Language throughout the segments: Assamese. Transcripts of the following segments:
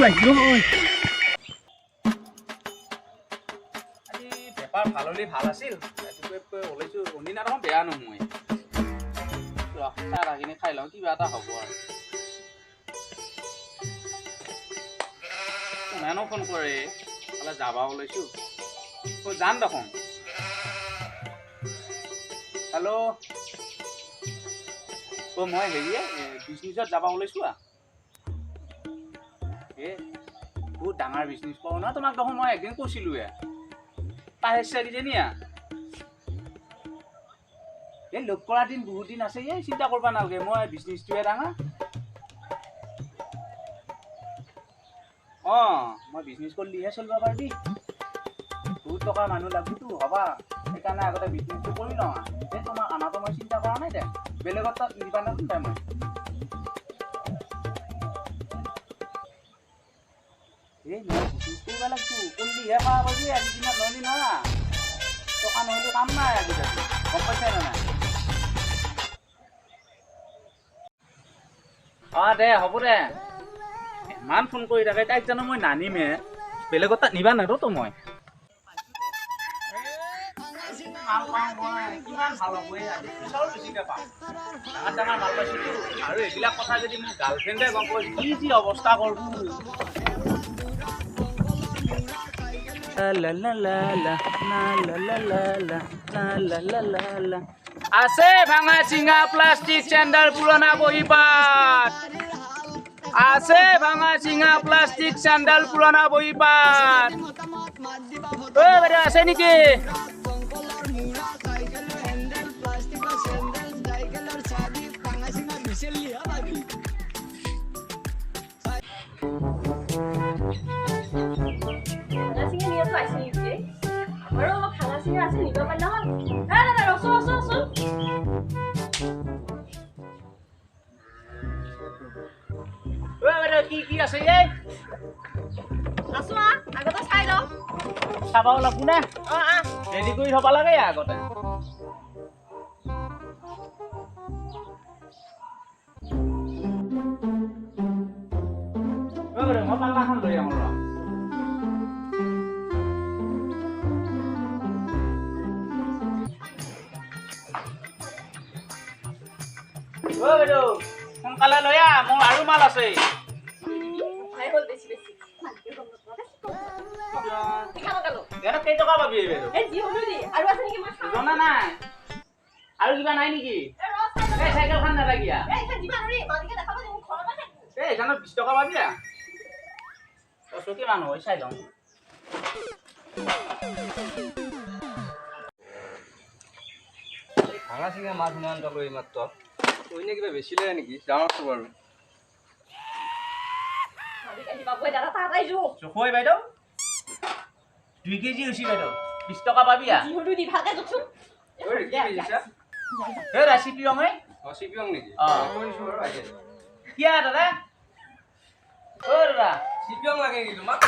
আহিলো ঐ আজি বেপাৰ ভাল হ'লে ভাল আছিল ওলাইছো শুনি না দেখোন বেয়া নহয় চাহ ৰাখিনে খাই লওঁ কিবা এটা হ'ব আৰু কোনেনো ফোন কৰে অলপ যাবা ওলাইছো যাম দেখোন হেল্ল' মই হেৰিয়ে বিজনেছত যাবা ওলাইছো বহুত ডাঙৰ বিজনেছ পাওঁ না তোমাক দেখোন মই একদিন কৈছিলোৱে পাহেশ্বৰীজনীয়া এই লগ কৰা দিন বহুত দিন আছে চিন্তা কৰবা নালাগে মই বিজনেছটোৱে ডাঙৰ মই বিজনেছ কৰিলেহে চলিব পাৰিবি বহুত টকাৰ মানুহ লাগিবতো হবা সেইকাৰণে আগতে বিজনেছটো কৰি লওঁ তোমাৰ আনাটো মই চিন্তা কৰা নাই দে বেলেগত তাত নিবা নাপায় মই বিজনেছ কৰিব লাগতো কৰিলেহে খোৱা পাবি আজি দিনত নহ'লি নৰা টকা নহ'লে কাম নাই আজিকালি গম পাইছা নে নাই দে হ'ব দে ইমান ফোন কৰি থাকে তাইক জানো মই নানিমে বেলেগত তাত নিবা নাৰোতো মই আৰু এইবিলাক কথা যদি মোৰ গাৰ্লফ্ৰেণ্ডে গম পাই কি অৱস্থা কৰবো আছে ভাঙা চিঙা প্লাষ্টিক চেণ্ডাল পুৰণা বহী পাত আছে ভাঙা চিঙা প্লাষ্টিক চেণ্ডাল পুৰণা বহী পাত বাইদেউ আছে নেকি কি আছে আগতে চাই লওঁ চাবাও লাগবো নে ৰেডি কৰি থব লাগে আগতে মই পাল্লাখন লৈ আহোঁ বাইদেউ সোনকালে লৈ আহ মোৰ আৰু মাল আছে কেইটকা পাবি জনা নাই আৰু কিবা নাই নেকি চাইকেলখন নালাগিয়া এইখনত 20 টকা পাবি চকী মানুহ চাই লওঁ ভাঙা চিঙা মাছ ইমান টকা মাত্ৰ কইনে কিবা বেছিলে নেকি ডাঙৰটো বাৰু জোখৈ বাইদেউ 2 কেজি হৈছে বাইদেউ 20 টকা পাবি চিপিয়ং চিপিয়ং নেকি কিয়া দাদা দাদা চিপিয়ং লাগে নেকি তোমাক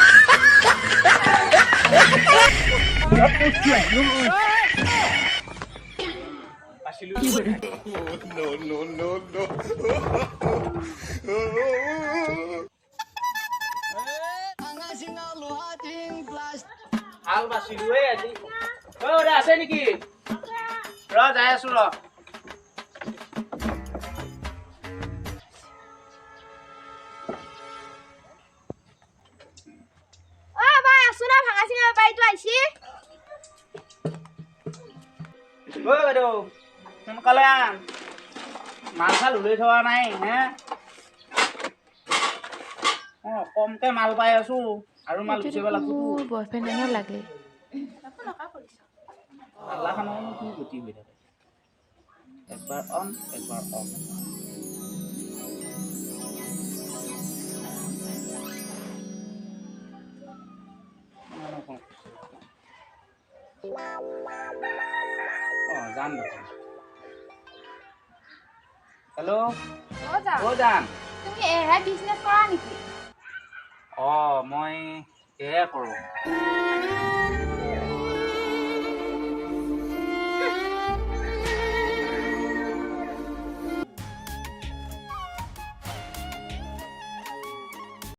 ভাল বাছিলো আজি আছে নেকি যাই আছো বাইদেউ সোনকালে মাল চাল ওলাই থোৱা নাই কমকে মাল পাই আছো আৰু মাল গুচিব লাগব বয়ফ্ৰেণ্ড লাগে পাল্লাখনো কি গতি হৈ থাকে একবাৰ অন একবাৰ অফ যাম দেখোন হেল্ল' যাম তুমি এহে বিজনেছ কৰা নেকি মই এয়া কৰোঁ